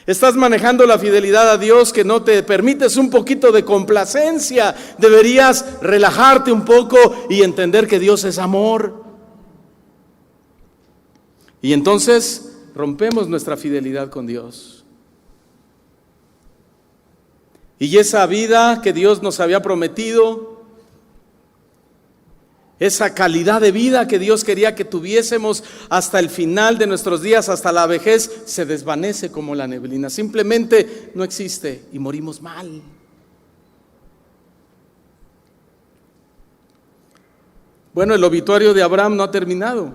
Speaker 1: Estás manejando la fidelidad a Dios que no te permites un poquito de complacencia. Deberías relajarte un poco y entender que Dios es amor. Y entonces rompemos nuestra fidelidad con Dios. Y esa vida que Dios nos había prometido, esa calidad de vida que Dios quería que tuviésemos hasta el final de nuestros días, hasta la vejez, se desvanece como la neblina. Simplemente no existe y morimos mal. Bueno, el obituario de Abraham no ha terminado.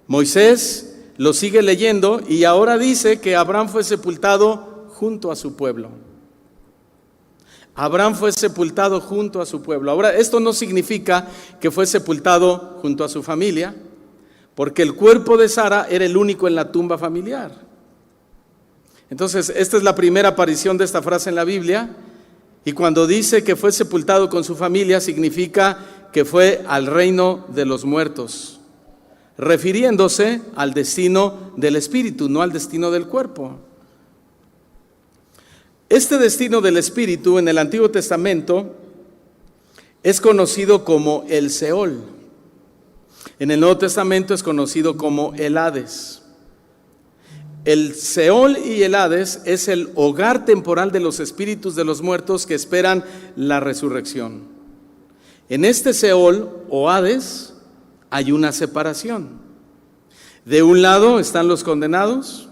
Speaker 1: Moisés lo sigue leyendo y ahora dice que Abraham fue sepultado junto a su pueblo. Abraham fue sepultado junto a su pueblo. Ahora, esto no significa que fue sepultado junto a su familia, porque el cuerpo de Sara era el único en la tumba familiar. Entonces, esta es la primera aparición de esta frase en la Biblia, y cuando dice que fue sepultado con su familia, significa que fue al reino de los muertos, refiriéndose al destino del espíritu, no al destino del cuerpo. Este destino del espíritu en el Antiguo Testamento es conocido como el Seol. En el Nuevo Testamento es conocido como el Hades. El Seol y el Hades es el hogar temporal de los espíritus de los muertos que esperan la resurrección. En este Seol o Hades hay una separación. De un lado están los condenados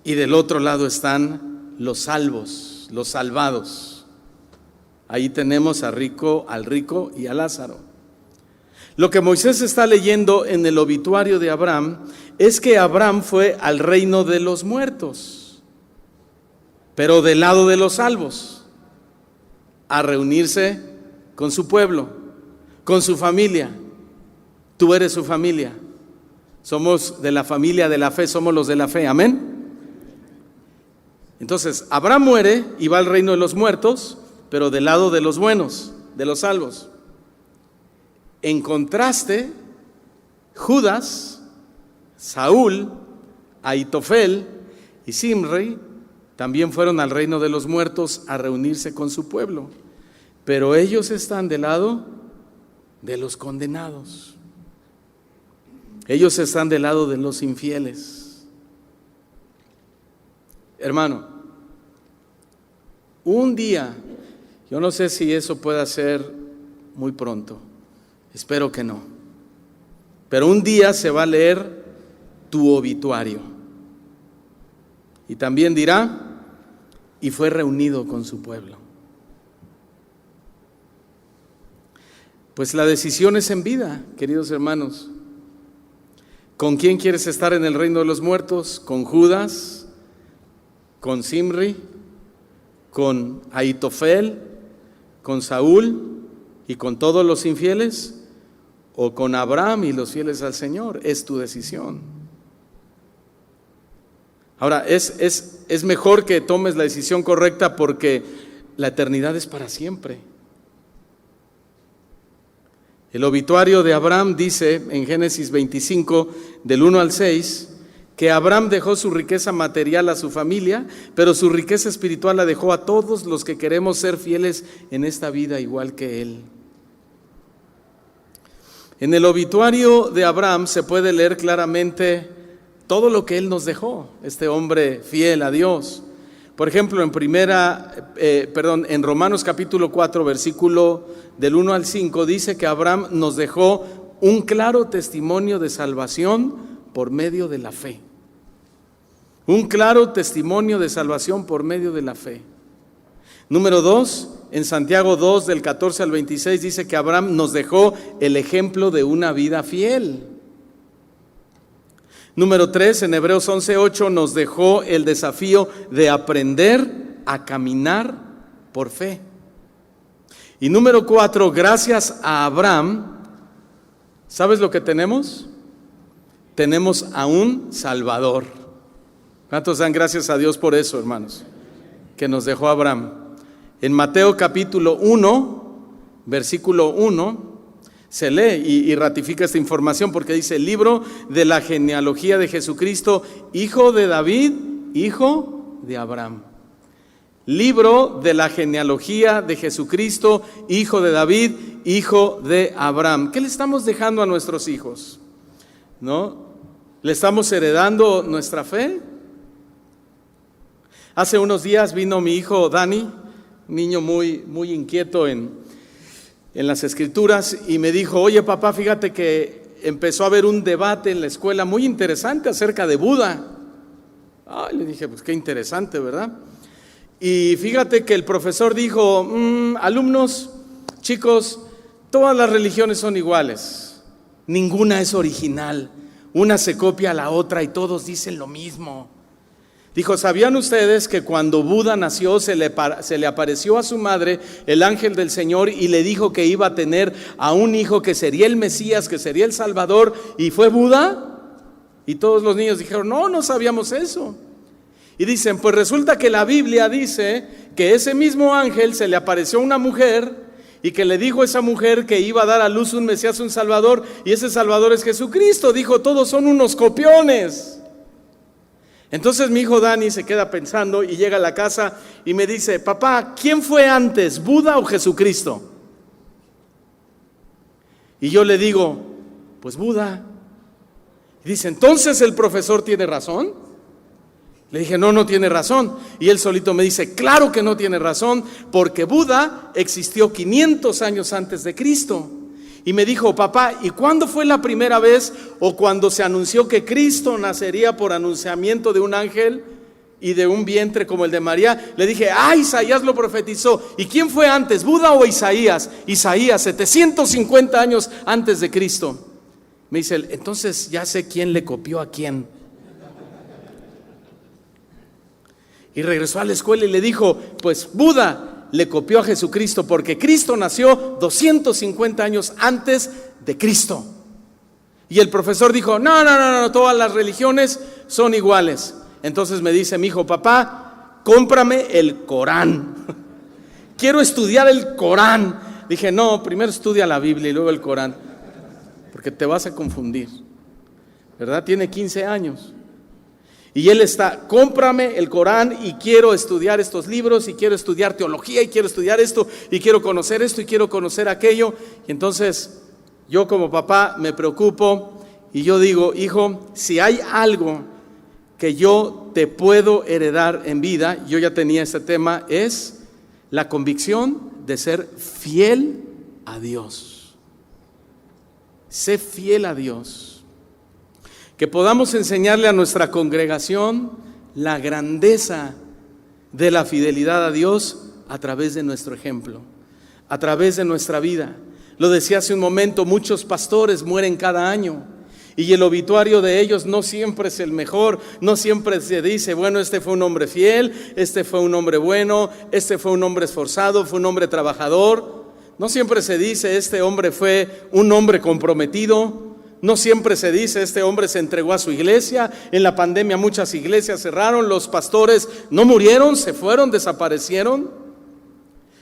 Speaker 1: y del otro lado están los salvos, los salvados. Ahí tenemos al rico y a Lázaro. Lo que Moisés está leyendo en el obituario de Abraham es que Abraham fue al reino de los muertos, pero del lado de los salvos, a reunirse con su pueblo, con su familia. Tú eres su familia. Somos de la familia de la fe, somos los de la fe, amén. Entonces, Abraham muere y va al reino de los muertos, pero del lado de los buenos, de los salvos. En contraste, Judas, Saúl, Ahitofel y Zimri también fueron al reino de los muertos a reunirse con su pueblo, pero ellos están del lado de los condenados. Ellos están del lado de los infieles. Hermano, un día, yo no sé si eso pueda ser muy pronto, espero que no, pero un día se va a leer tu obituario y también dirá, y fue reunido con su pueblo. Pues la decisión es en vida, queridos hermanos. ¿Con quién quieres estar en el reino de los muertos? ¿Con Judas? ¿Con Zimri? ¿Con Ahitofel? ¿Con Saúl? ¿Y con todos los infieles? ¿O con Abraham y los fieles al Señor? Es tu decisión. Ahora, es mejor que tomes la decisión correcta porque la eternidad es para siempre. El obituario de Abraham dice en Génesis 25, del 1 al 6, que Abraham dejó su riqueza material a su familia, pero su riqueza espiritual la dejó a todos los que queremos ser fieles en esta vida igual que él. En el obituario de Abraham se puede leer claramente todo lo que él nos dejó, este hombre fiel a Dios. Por ejemplo, en Romanos capítulo 4, versículo del 1 al 5, dice que Abraham nos dejó un claro testimonio de salvación por medio de la fe. Un claro testimonio de salvación por medio de la fe. Número 2, en Santiago 2, del 14 al 26, dice que Abraham nos dejó el ejemplo de una vida fiel. Número 3, en Hebreos 11:8 nos dejó el desafío de aprender a caminar por fe. Y número 4, gracias a Abraham, ¿sabes lo que tenemos? Tenemos a un Salvador. ¿Cuántos dan gracias a Dios por eso, hermanos? Que nos dejó Abraham. En Mateo capítulo 1, versículo 1, se lee y ratifica esta información porque dice: el libro de la genealogía de Jesucristo, hijo de David, hijo de Abraham. Libro de la genealogía de Jesucristo, hijo de David, hijo de Abraham. ¿Qué le estamos dejando a nuestros hijos? ¿No? ¿Le estamos heredando nuestra fe? Hace unos días vino mi hijo Dani, un niño muy inquieto en las escrituras, y me dijo: oye papá, fíjate que empezó a haber un debate en la escuela muy interesante acerca de Buda. Le dije: pues qué interesante, ¿verdad? Y fíjate que el profesor dijo: alumnos, chicos, todas las religiones son iguales, ninguna es original, una se copia a la otra y todos dicen lo mismo. Dijo: ¿sabían ustedes que cuando Buda nació se le apareció a su madre el ángel del Señor y le dijo que iba a tener a un hijo que sería el Mesías, que sería el Salvador, y fue Buda? Y todos los niños dijeron: no sabíamos eso. Y dicen: pues resulta que la Biblia dice que ese mismo ángel se le apareció a una mujer y que le dijo a esa mujer que iba a dar a luz un Mesías, un Salvador, y ese Salvador es Jesucristo. Dijo: todos son unos copiones. Entonces mi hijo Dani se queda pensando y llega a la casa y me dice: papá, ¿quién fue antes, Buda o Jesucristo? Y yo le digo: pues Buda. Y dice: entonces el profesor tiene razón. Le dije, no, no tiene razón. Y él solito me dice, claro que no tiene razón, porque Buda existió 500 años antes de Cristo. Y me dijo, papá, ¿y cuándo fue la primera vez o cuando se anunció que Cristo nacería por anunciamiento de un ángel y de un vientre como el de María? Le dije, Isaías lo profetizó. ¿Y quién fue antes, Buda o Isaías? Isaías, 750 años antes de Cristo. Me dice, entonces ya sé quién le copió a quién. Y regresó a la escuela y le dijo, pues Buda le copió a Jesucristo porque Cristo nació 250 años antes de Cristo. Y el profesor dijo, no, todas las religiones son iguales. Entonces me dice mi hijo, papá, cómprame el Corán. Quiero estudiar el Corán. Dije, no, primero estudia la Biblia y luego el Corán, porque te vas a confundir, ¿verdad? Tiene 15 años. Y él está, cómprame el Corán y quiero estudiar estos libros y quiero estudiar teología y quiero estudiar esto y quiero conocer esto y quiero conocer aquello. Y entonces yo como papá me preocupo y yo digo, hijo, si hay algo que yo te puedo heredar en vida, yo ya tenía este tema, es la convicción de ser fiel a Dios. Sé fiel a Dios. Que podamos enseñarle a nuestra congregación la grandeza de la fidelidad a Dios a través de nuestro ejemplo, a través de nuestra vida. Lo decía hace un momento, muchos pastores mueren cada año y el obituario de ellos no siempre es el mejor, no siempre se dice, bueno, este fue un hombre fiel, este fue un hombre bueno, este fue un hombre esforzado, fue un hombre trabajador. No siempre se dice, este hombre fue un hombre comprometido. No siempre se dice, este hombre se entregó a su iglesia. En la pandemia muchas iglesias cerraron, los pastores no murieron, se fueron, desaparecieron.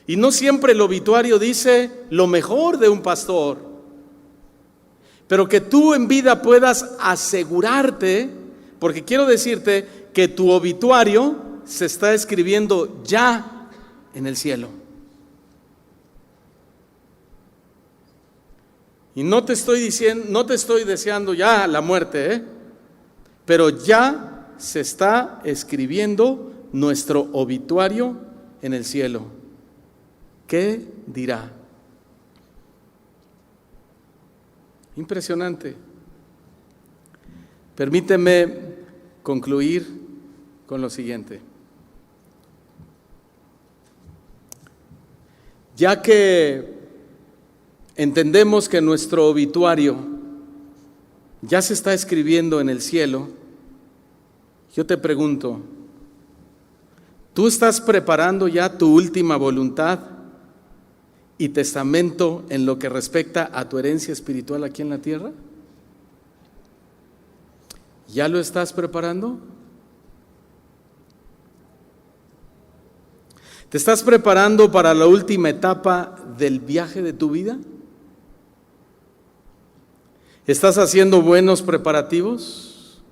Speaker 1: Y no siempre el obituario dice lo mejor de un pastor. Pero que tú en vida puedas asegurarte, porque quiero decirte que tu obituario se está escribiendo ya en el cielo. Y no te estoy diciendo, no te estoy deseando ya la muerte, pero ya se está escribiendo nuestro obituario en el cielo. ¿Qué dirá? Impresionante. Permíteme concluir con lo siguiente. Ya que entendemos que nuestro obituario ya se está escribiendo en el cielo, yo te pregunto, ¿tú estás preparando ya tu última voluntad y testamento en lo que respecta a tu herencia espiritual aquí en la tierra? ¿Ya lo estás preparando? ¿Te estás preparando para la última etapa del viaje de tu vida? ¿Estás haciendo buenos preparativos?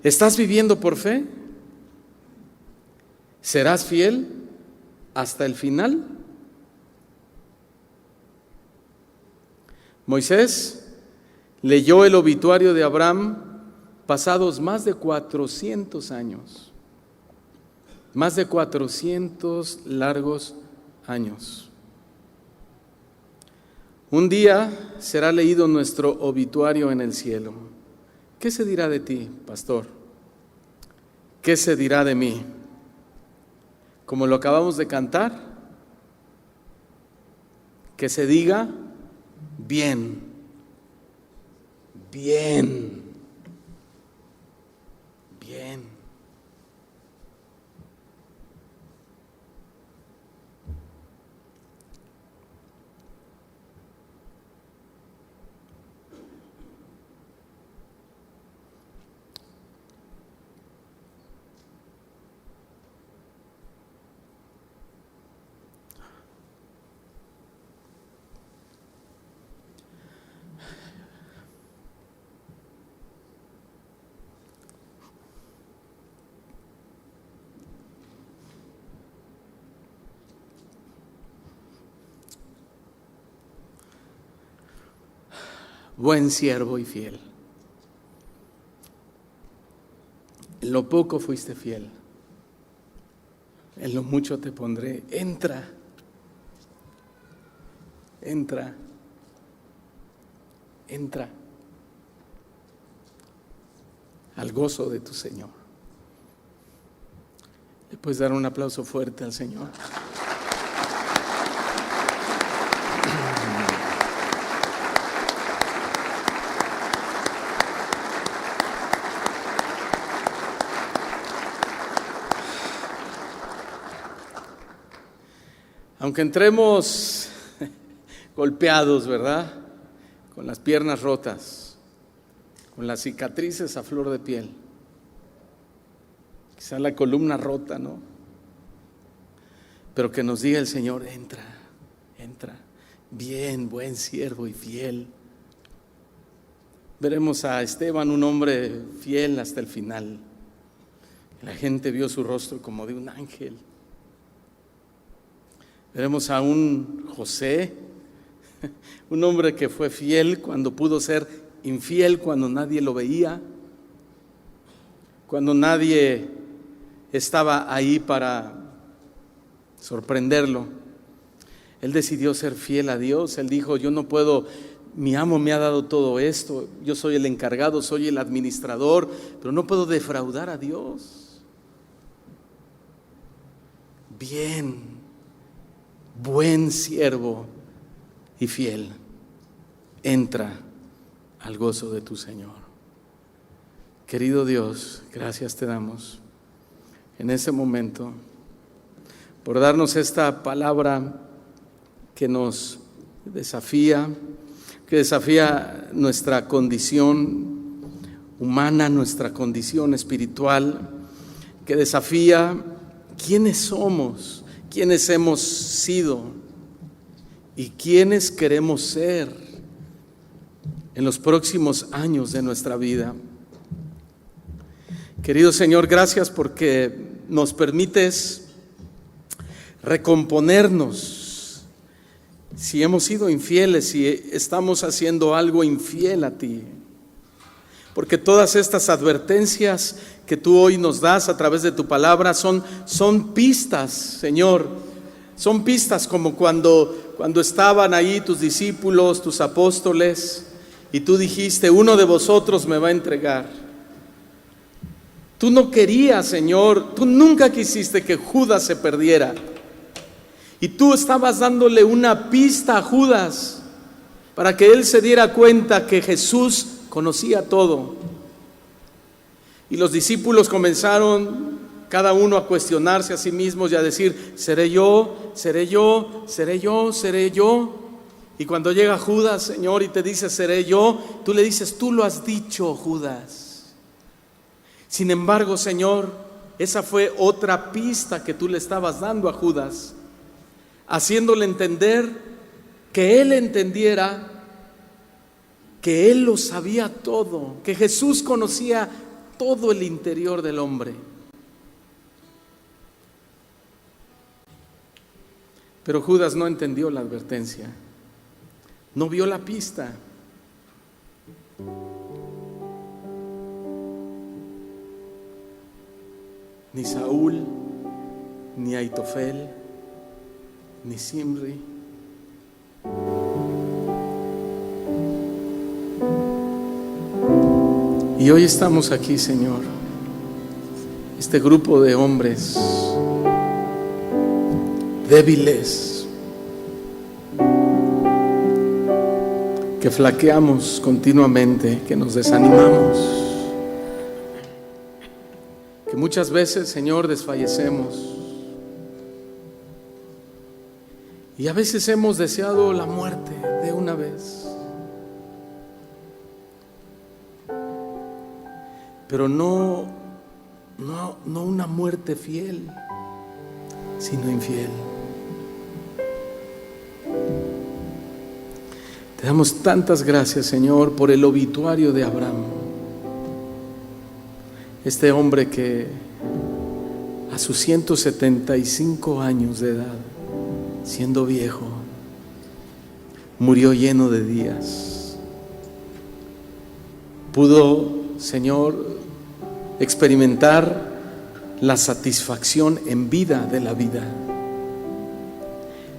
Speaker 1: ¿Estás viviendo por fe? ¿Serás fiel hasta el final? Moisés leyó el obituario de Abraham pasados más de 400 años, más de 400 largos años. Un día será leído nuestro obituario en el cielo. ¿Qué se dirá de ti, pastor? ¿Qué se dirá de mí? Como lo acabamos de cantar, que se diga bien, bien, bien. Buen siervo y fiel. En lo poco fuiste fiel, en lo mucho te pondré. Entra, entra, entra al gozo de tu Señor. ¿Le puedes dar un aplauso fuerte al Señor? Aunque entremos golpeados, ¿verdad? Con las piernas rotas, con las cicatrices a flor de piel, quizá la columna rota, ¿no? Pero que nos diga el Señor: entra, entra, bien, buen siervo y fiel. Veremos a Esteban, un hombre fiel hasta el final. La gente vio su rostro como de un ángel. Veremos a un José, un hombre que fue fiel cuando pudo ser infiel, cuando nadie lo veía, cuando nadie estaba ahí para sorprenderlo. Él decidió ser fiel a Dios. Él dijo: yo no puedo, mi amo me ha dado todo esto, yo soy el encargado, soy el administrador, pero no puedo defraudar a Dios. Bien, buen siervo y fiel, entra al gozo de tu Señor. Querido Dios, gracias te damos en ese momento por darnos esta palabra que nos desafía, que desafía nuestra condición humana, nuestra condición espiritual, que desafía quiénes somos, quiénes hemos sido y quiénes queremos ser en los próximos años de nuestra vida. Querido Señor, gracias porque nos permites recomponernos si hemos sido infieles, si estamos haciendo algo infiel a ti. Porque todas estas advertencias que tú hoy nos das a través de tu palabra son pistas, Señor. Son pistas como cuando estaban ahí tus discípulos, tus apóstoles, y tú dijiste: uno de vosotros me va a entregar. Tú no querías, Señor, tú nunca quisiste que Judas se perdiera. Y tú estabas dándole una pista a Judas para que él se diera cuenta que Jesús conocía todo. Y los discípulos comenzaron cada uno a cuestionarse a sí mismos y a decir: ¿seré yo? ¿Seré yo? ¿Seré yo? ¿Seré yo? Y cuando llega Judas, Señor, y te dice: ¿seré yo?, tú le dices: tú lo has dicho, Judas. Sin embargo, Señor, esa fue otra pista que tú le estabas dando a Judas, haciéndole entender, que él entendiera que él lo sabía todo, que Jesús conocía todo el interior del hombre. Pero Judas no entendió la advertencia, no vio la pista. Ni Saúl, ni Aitofel, ni Simri. Y hoy estamos aquí, Señor, este grupo de hombres débiles, que flaqueamos continuamente, que nos desanimamos, que muchas veces, Señor, desfallecemos, y a veces hemos deseado la muerte de una vez. Pero no una muerte fiel, sino infiel. Te damos tantas gracias, Señor, por el obituario de Abraham, este hombre que a sus 175 años de edad, siendo viejo, murió lleno de días. Pudo, Señor, experimentar la satisfacción en vida de la vida.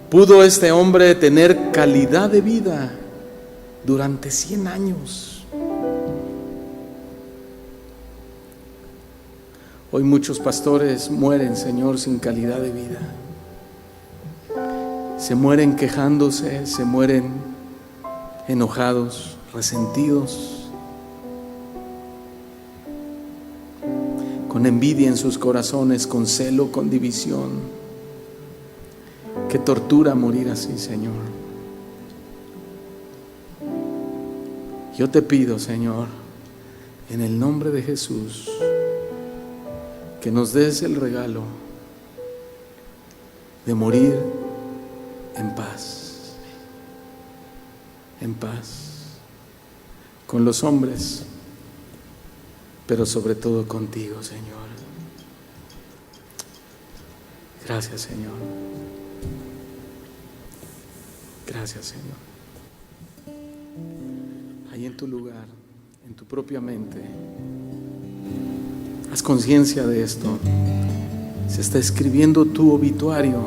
Speaker 1: Pudo este hombre tener calidad de vida durante 100 años. Hoy muchos pastores mueren, Señor, sin calidad de vida. Se mueren quejándose, se mueren enojados, resentidos, con envidia en sus corazones, con celo, con división. Qué tortura morir así, Señor. Yo te pido, Señor, en el nombre de Jesús, que nos des el regalo de morir en paz, con los hombres, pero sobre todo contigo, Señor. Gracias, Señor. Gracias, Señor. Ahí en tu lugar, en tu propia mente, haz conciencia de esto. Se está escribiendo tu obituario.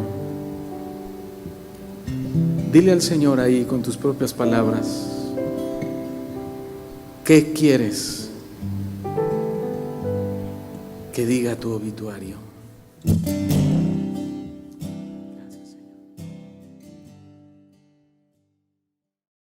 Speaker 1: Dile al Señor ahí con tus propias palabras, ¿qué quieres que diga tu obituario?